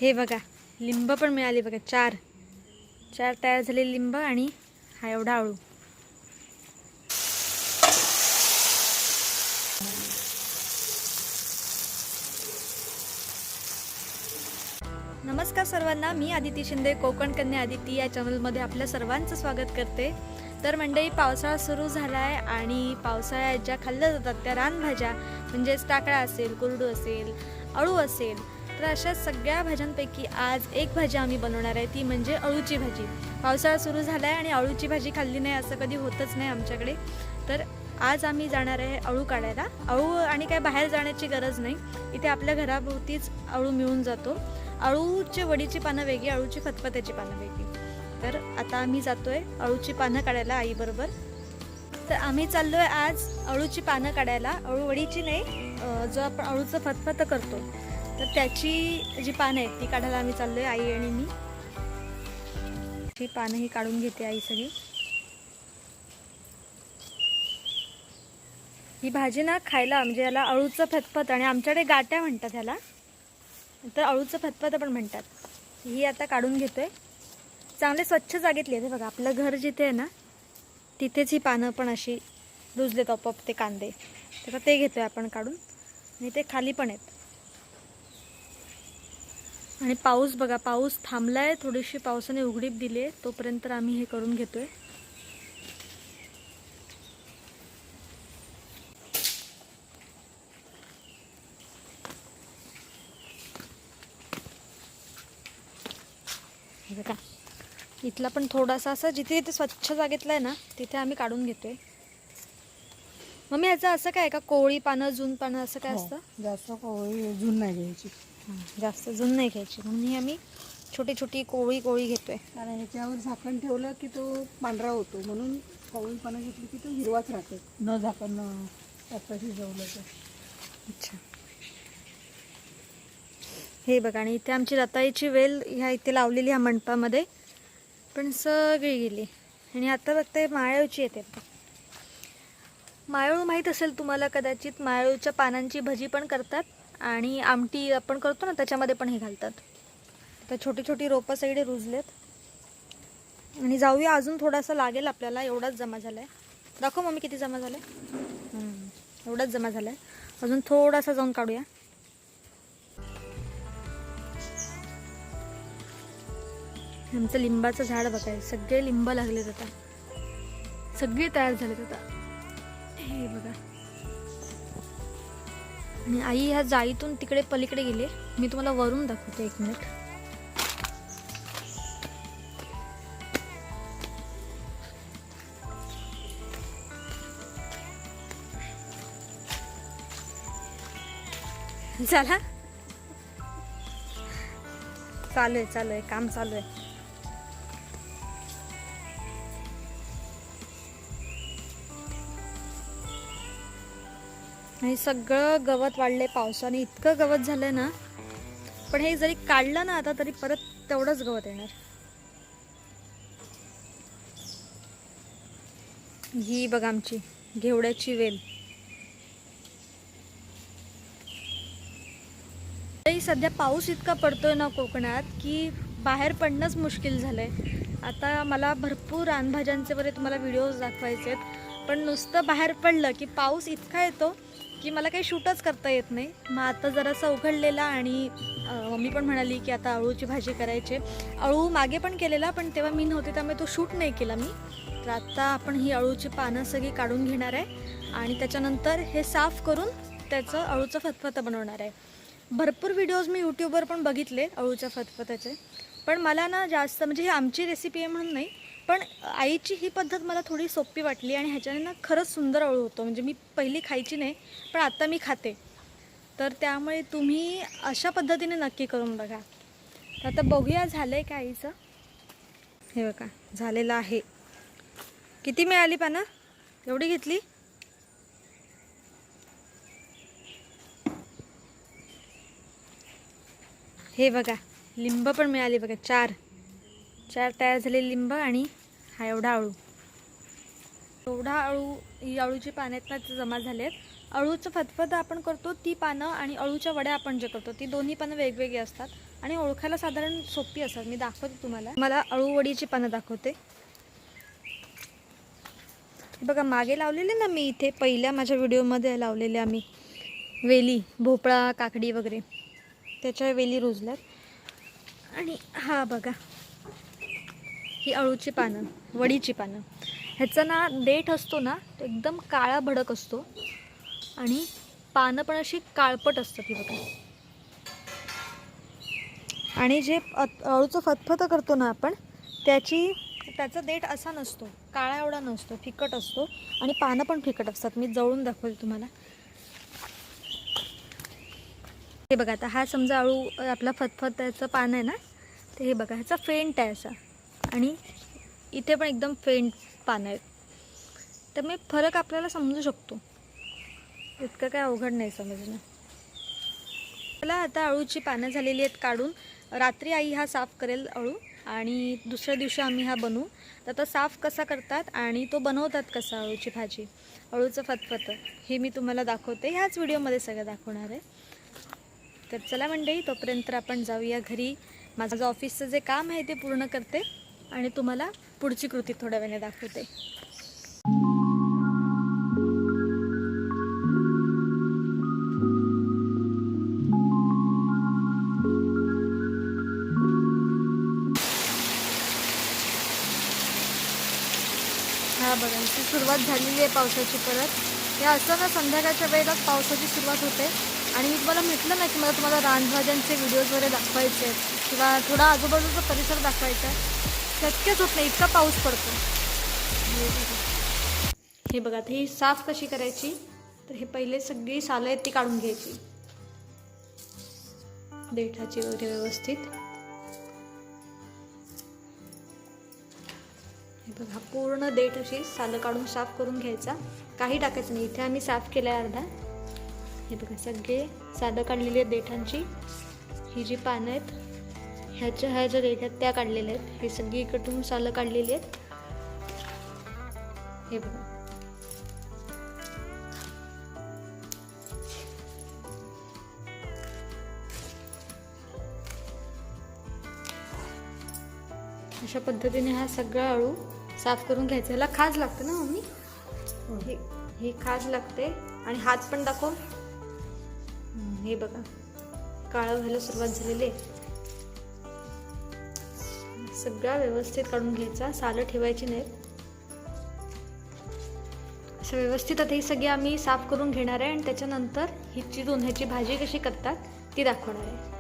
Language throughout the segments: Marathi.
हे बघा लिंब पण मिळाली बघा, चार तयार झाले लिंब आणि हा एवढा अळू. नमस्कार सर्वांना, मी आदिती शिंदे, कोकण कन्या आदिती या चॅनलमध्ये आपल्या सर्वांचं स्वागत करते. तर मंडळी, पावसाळा सुरू झाला आहे आणि पावसाळ्यात ज्या खाल्ल्या जातात त्या रानभाज्या म्हणजेच टाकळा असेल, कुरडू असेल, अळू असेल, तर अशा सगळ्या भाज्यांपैकी आज एक भाजी आम्ही बनवणार आहे, ती म्हणजे अळूची भाजी. पावसाळा सुरू झाला आहे आणि अळूची भाजी खाल्ली नाही असं कधी होतच नाही आमच्याकडे. तर आज आम्ही जाणार आहे अळू काढायला. अळू आणि काय बाहेर जाण्याची गरज नाही, इथे आपल्या घराभोवतीच अळू मिळून जातो. अळूची वडीची पानं वेगळी, अळूची फतफत्याची पानं वेगळी. तर आता आम्ही जातोय अळूची पानं काढायला आईबरोबर. तर आम्ही चाललोय आज अळूची पानं काढायला. अळू वडीची नाही, जो आपण अळूचं फतफत करतो तर त्याची जी पानं आहेत ती काढायला आम्ही चाललोय, आई आणि मी. ही पानं ही काढून घेते आई सगळी. ही भाजी ना खायला म्हणजे याला अळूचं फतफत आणि आमच्याकडे गाट्या म्हणतात ह्याला, तर अळूचं फतफत पण म्हणतात. ही आता काढून घेतोय. चांगले स्वच्छ जागेतली आहे बघा, आपलं घर जिथे आहे ना तिथेच ही पानं पण अशी रुजलेत आपोआप ते कांदे. तर ते घेतोय आपण काढून आणि ते खाली पण आहेत. आणि पाऊस बघा, पाऊस थांबलाय, थोडीशी पावसाने उघडीप दिली आहे, तोपर्यंत आम्ही हे करून घेतोय. बघा इथला पण थोडासा असं जिथे जिथे स्वच्छ जागेतला आहे ना तिथे आम्ही काढून घेतोय. मम्मी ह्याचं असं काय का, कोवळी पानं, जून पानं असं काय असतं? जास्त कोवळी जून नाही घ्यायची, जास्त जून नाही घ्यायची, म्हणून ही आम्ही छोटी छोटी कोवळी कोवळी घेतोय. कारण ह्याच्यावर झाकण ठेवलं की तो पांढरा होतो, म्हणून कोवळी पानं घेतली की तो हिरवाच राहतो, न झाकण आता शिजवलं तर. अच्छा, हे बघा. आणि इथे आमची रताळीची वेल ह्या इथे लावलेली ह्या मंडपामध्ये पण सगळी गेली. आणि आता बघते माळवची येते. माळव माहीत असेल तुम्हाला कदाचित, माळवच्या पानांची भजी पण करतात आणि आमटी आपण करतो ना त्याच्यामध्ये पण हे घालतात. तर छोटी छोटी रोपं सगळे रुजलेत. आणि जाऊया, अजून थोडासा लागेल आपल्याला. एवढाच जमा झाला आहे. दाखव मम्मी किती जमा झालं आहे. एवढाच जमा झाला आहे, अजून थोडासा जाऊन काढूया. आमचं लिंबाचं झाड बघाय, सगळे लिंब लागलेत आता, सगळे तयार झालेत आता. हे बघा. आणि आई ह्या जाईतून तिकडे पलीकडे गेले. मी तुम्हाला वरून दाखवते, एक मिनिट. चला, चालू आहे काम चालू आहे. आणि सगळं गवत वाढलंय पावसाने, इतकं गवत झालंय ना. पण हे जरी काढलं ना आता तरी परत तेवढंच गवत येणार. ही बघा आमची घेवड्याची वेल. सध्या पाऊस इतका पडतोय ना कोकणात की बाहेर पडणंच मुश्किल झालंय. आता मला भरपूर रानभाज्यांचे बरे तुम्हाला व्हिडिओज दाखवायचे आहेत, पण नुसतं बाहेर पडलं की पाऊस इतका येतो की मला काही शूटच करता येत नाही. मग आता जरासा उघडलेला आणि मम्मी पण म्हणाली की आता अळूची भाजी करायची. अळू मागे पण केलेला, पण तेव्हा मी नव्हते त्यामुळे तो शूट नाही केला मी. तर आता आपण ही अळूची पानं सगळी काढून घेणार आहे आणि त्याच्यानंतर हे साफ करून त्याचं अळूचं फतफतं बनवणार आहे. भरपूर व्हिडिओज मी यूट्यूबवर पण बघितले अळूच्या फतफत्याचे, पण मला ना जास्त म्हणजे ही आमची रेसिपी आहे म्हणून नाही, पण आईची ही पद्धत मला थोडी सोपी वाटली आणि ह्याच्याने ना खरंच सुंदर अळू होतो. म्हणजे मी पहिली खायची नाही, पण आता मी खाते. तर त्यामुळे तुम्ही अशा पद्धतीने नक्की करून बघा. तर आता बघूया झालं आहे का आईचं. हे बघा झालेलं आहे. किती मिळाली पानं? एवढी घेतली. हे बघा लिंब पण मिळाली बघा, चार तयार झालेले लिंब आणि हा एवढा अळू. एवढा ही अळूची पानं आहेत ना ते जमा झालेत. अळूचं फतफद आपण करतो ती पानं आणि अळूच्या वड्या आपण जे करतो ती दोन्ही पानं वेगवेगळी असतात आणि ओळखायला साधारण सोपी असतात. मी दाखवते तुम्हाला. मला अळू वडीची पानं दाखवते. बघा मागे लावलेले ना मी इथे पहिल्या माझ्या व्हिडिओमध्ये लावलेले आम्ही वेली, भोपळा, काकडी वगैरे त्याच्या वेली रुजल्यात. आणि हा बघा ही अळूची पानं, वडीची पानं. ह्याचा ना देठ असतो ना तो एकदम काळा भडक असतो आणि पानं पण अशी काळपट असतात ही बघा. आणि जे अळूचं फतफतं करतो ना आपण त्याचा देठ असा नसतो, काळा एवढा नसतो, फिकट असतो आणि पानं पण फिकट असतात. मी जवळून दाखवते तुम्हाला. हे बघा आता हा समजा अळू आपला फतफत्याचं पान आहे ना ते हे बघा ह्याचा फेंट आहे असा आणि इथे पण एकदम फेंट पानं आहेत. तर मी फरक आपल्याला समजू शकतो, इतकं काय अवघड नाही समजणं. मला आता अळूची पानं झालेली आहेत काढून. रात्री आई हा साफ करेल अळू आणि दुसऱ्या दिवशी आम्ही हा बनवू. तर आता साफ कसा करतात आणि तो बनवतात कसा अळूची भाजी, अळूचं फतफतं हे मी तुम्हाला दाखवते. ह्याच व्हिडिओमध्ये सगळं दाखवणार आहे. तर चला मंडळी, तोपर्यंत आपण जाऊया घरी. माझं ऑफिसचं जे काम आहे ते पूर्ण करते आणि तुम्हाला पुढची कृती थोड्या वेळाने दाखवते. हा बघा इथे सुरुवात झालेली आहे पावसाची परत. हे असं ना संध्याकाळच्या वेळेलाच पावसाची सुरुवात होते. आणि मी तुम्हाला म्हटलं ना की मला तुम्हाला रानभाज्यांचे व्हिडिओज वगैरे दाखवायचे आहेत किंवा थोडा आजूबाजूचा परिसर दाखवायचा आहे. शक्यच होत नाही, इतका पाऊस पडतो. हे बघा आता ही साफ कशी करायची, तर हे पहिले सगळी सालं आहेत ती काढून घ्यायची देठाची वगैरे व्यवस्थित. हे बघा पूर्ण देठ अशी सालं काढून साफ करून घ्यायचा, काही टाकायचं नाही. इथे आम्ही साफ केलं आहे अर्धा. हे बघा सगळे सालं काढलेली आहेत देठांची. ही जी पानं आहेत ह्या ज्या देठ आहेत त्या काढलेल्या आहेत. ही सगळी इकडून सालं काढलेली आहेत. हे बघा अशा पद्धतीने हा सगळा अळू साफ करून घ्यायचा. ह्याला खाज लागते ना मम्मी, हे खाज लागते. आणि हात पण दाखव. हे बघा काळं व्हायला सुरुवात झालेली आहे. सगळा व्यवस्थित काढून घ्यायचा, सालं ठेवायची नाहीत. असं व्यवस्थित आता ही सगळी आम्ही साफ करून घेणार आहे आणि त्याच्यानंतर ही चिरून ह्याची भाजी कशी करतात ती दाखवणार आहे.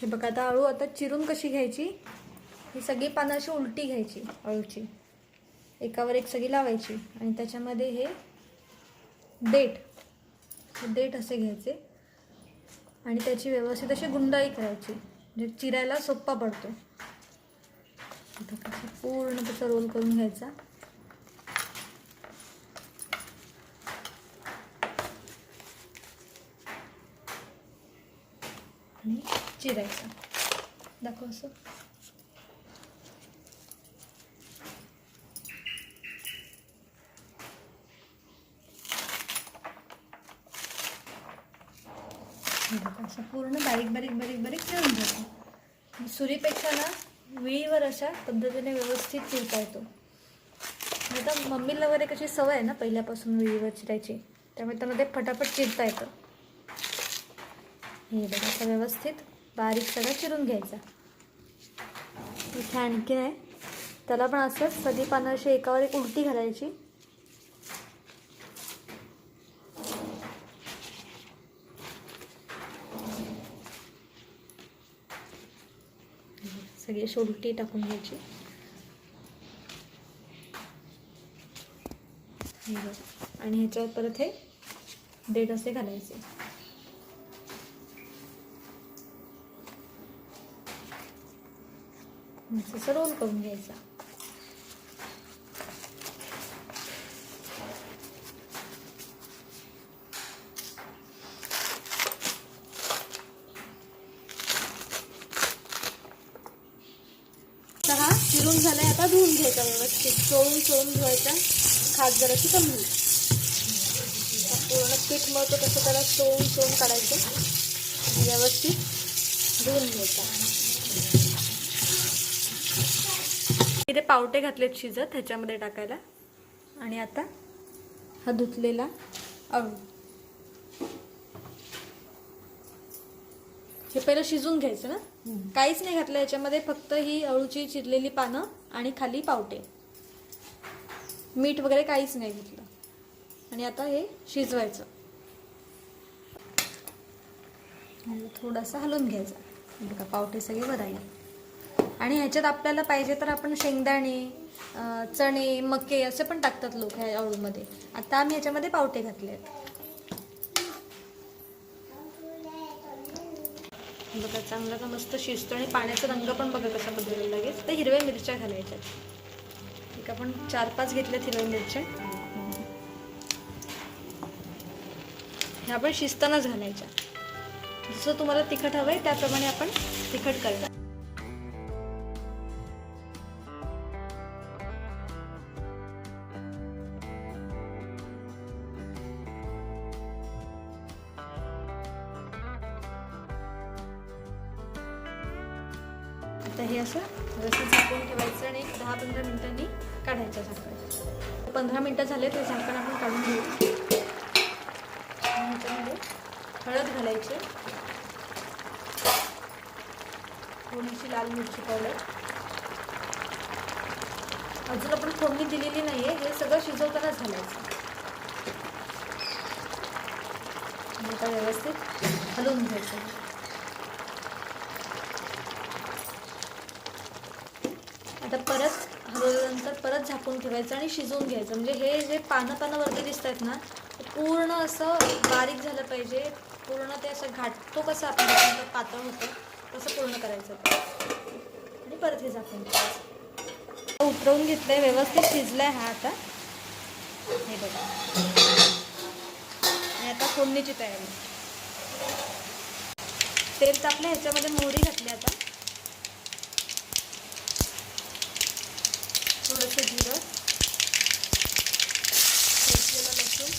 हे बघा आता अळू आता चिरून कशी घ्यायची, ही सगळी पानं अशी उलटी घ्यायची अळूची, एकावर एक सगळी लावायची आणि त्याच्यामध्ये हे देठ असे घ्यायचे आणि त्याची व्यवस्थित अशी गुंडाळी करायची, म्हणजे चिरायला सोपा पडतो. पूर्ण त्याचा रोल करून घ्यायचा. आणि चिरायचा. दाखव असं. असं पूर्ण बारीक बारीक बारीक बारीक चिरून घ्यायचं. सुरीपेक्षा ना विळीवर अशा पद्धतीने व्यवस्थित चिरता येतो. आता मम्मीला वगैरे कशी सवय आहे ना पहिल्यापासून विळीवर चिरायची, त्यामुळे त्यांना ते फटाफट चिरता येतं. हे बघा असं व्यवस्थित बारीक सगळं चिरून घ्यायचा. इथे आणखी आहे, त्याला पण असंच सगळी पानं अशी एकावर एक उलटी घालायची. सगळी अशी उलटी टाकून घ्यायची. आणि ह्याच्यावर परत हे देठ असे घालायचे. असं रोल करून घ्यायचा. हा चिरून झालाय. आता धुवून घ्यायचा व्यवस्थित, चोळून धुवायचा. खास जराशी कमी होईल. पूर्ण पीठ मळतो तसं त्याला चोळून काढायचं. व्यवस्थित धुवून घ्यायचा. इथे पावटे घातलेत शिजत ह्याच्यामध्ये टाकायला. आणि आता हा धुतलेला अळू हे पहिलं शिजून घ्यायचं ना. काहीच नाही घातलं याच्यामध्ये, फक्त ही अळूची चिरलेली पानं आणि खाली पावटे, मीठ वगैरे काहीच नाही घेतलं. आणि आता हे शिजवायचं. थोडासा हलवून घ्यायचा. बघा पावटे सगळे वर आले. आणि ह्याच्यात आपल्याला पाहिजे तर आपण शेंगदाणे, चणे, मके असे पण टाकतात लोक ह्या अळूमध्ये. आता आम्ही ह्याच्यामध्ये पावटे घातले आहेत. बघा चांगला का मस्त शिजतो. आणि पाण्याचा रंग पण बघा कसा बदलायला लागेल. तर हिरव्या मिरच्या घालायच्या. एक आपण 4-5 घेतल्यात हिरव्या मिरच्या. ह्या पण शिजतानाच घालायच्या. जसं तुम्हाला तिखट हवंय त्याप्रमाणे आपण तिखट करणार. आता हे असं व्यवस्थित झाकून ठेवायचं आणि 10-15 मिनिटांनी काढायचं झाकण. 15 मिनिटं झाले ते झाकण आपण काढून घेऊ. ह्याच्यामध्ये हळद घालायची, थोडीशी लाल मिरची पावडर. अजून आपण फोडणी दिलेली नाहीये, हे सगळं शिजवतानाच घालायचं. आता व्यवस्थित हलवून घ्यायचं. आता परत हलवल्यानंतर परत झाकून ठेवायचं आणि शिजवून घ्यायचं. म्हणजे हे जे पानं वरती दिसत आहेत ना, पूर्ण असं बारीक झालं पाहिजे. पूर्ण ते असं घाटतो कसं आपण पातळ होतं तसं पूर्ण करायचं. आणि परत हे झाकून ठेवायचं. उतरवून घेतलंय, व्यवस्थित शिजलाय हा आता. हे बघा. आणि आता फोडणीची तयारी. तेल तापलं, ह्याच्यामध्ये मोहरी घातली. आता थोडंसं जिरं, ठेचलेलं लसूण,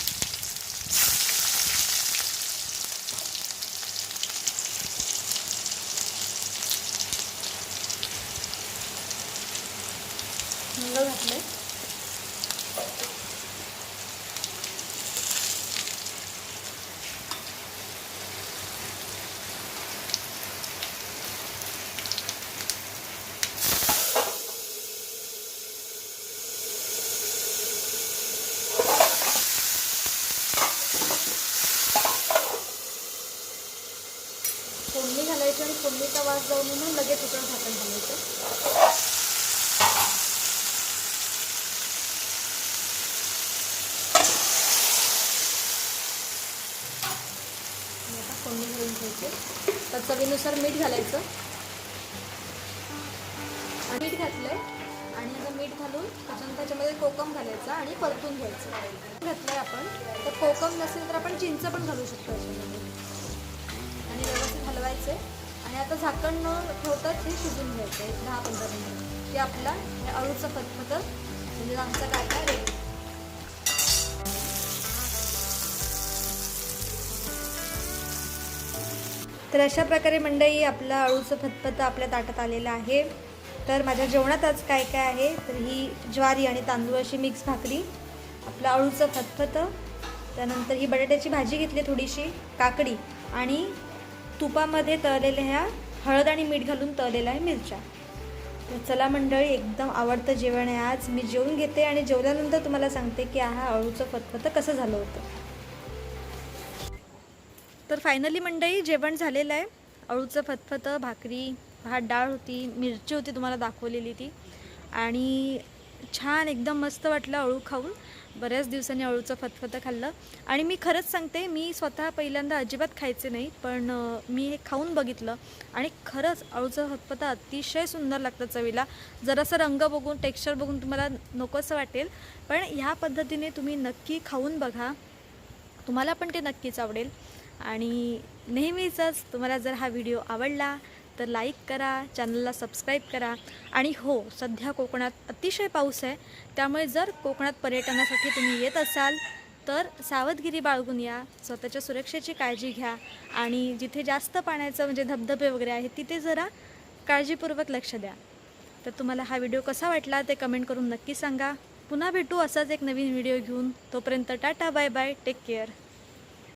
हिंग घातलंय. फोडणी घालायची आणि फोडणीचा वास जाऊन मग लगेच उकळून झाकण घालायचं. आता फोडणी घालून घ्यायची. तर चवीनुसार मीठ घालायचं. मीठ घातलंय आणि आता मीठ घालून त्याच्यामध्ये कोकम घालायचा आणि परतून घ्यायचं. घातलंय आपण, तर कोकम नसेल तर आपण चिंच पण घालू शकतो याच्यामध्ये. आणि व्यवस्थित हलवायचे. आणि आता झाकण न ठेवताच हे शिजून घ्यायचं 10-15 मिनिट, की आपला हे अळूचं फतफतं म्हणजे आमचा काय रेडी. तर अशा प्रकारे मंडळी आपलं अळूचं फतफतं आपल्या ताटात आलेलं आहे. तर माझ्या जेवणात आज काय काय आहे, तर ही ज्वारी आणि तांदूळ अशी मिक्स भाकरी, आपलं अळूचं फतफतं, त्यानंतर ही बटाट्याची भाजी घेतली, थोडीशी काकडी आणि तुपामध्ये तळलेल्या ह्या हळद आणि मीठ घालून तळलेल्या आहे मिरच्या. तर चला मंडळी, एकदम आवडतं जेवण आहे आज. मी जेवून घेते आणि जेवल्यानंतर तुम्हाला सांगते की हा अळूचं फतफतं कसं झालं होतं. तर फायनली मंडळी जेवण झालेलं आहे. अळूचं फतफतं, भाकरी, भात, डाळ होती, मिरची होती तुम्हाला दाखवलेली ती, आणि छान एकदम मस्त वाटलं अळू खाऊन. बऱ्याच दिवसांनी अळूचं फतफतं खाल्लं आणि मी खरंच सांगते, मी स्वतः पहिल्यांदा अजिबात खायचे नाही, पण मी हे खाऊन बघितलं आणि खरंच अळूचं फतफतं अतिशय सुंदर लागतं चवीला. जरासं रंग बघून, टेक्स्चर बघून तुम्हाला नकोसं वाटेल, पण ह्या पद्धतीने तुम्ही नक्की खाऊन बघा. तुम्हाला पण ते नक्कीच आवडेल. आणि नेहमीचंच तुम्हाला जर हा व्हिडिओ आवडला तर लाईक करा, चॅनलला सबस्क्राईब करा. आणि हो, सध्या कोकणात अतिशय पाऊस आहे, त्यामुळे जर कोकणात पर्यटनासाठी तुम्ही येत असाल तर सावधगिरी बाळगून या, स्वतःच्या सुरक्षेची काळजी घ्या आणि जिथे जास्त पाण्याचं म्हणजे धबधबे वगैरे आहेत तिथे जरा काळजीपूर्वक लक्ष द्या. तर तुम्हाला हा व्हिडिओ कसा वाटला ते कमेंट करून नक्की सांगा. पुन्हा भेटू असाच एक नवीन व्हिडिओ घेऊन. तोपर्यंत tata, bye bye, take care.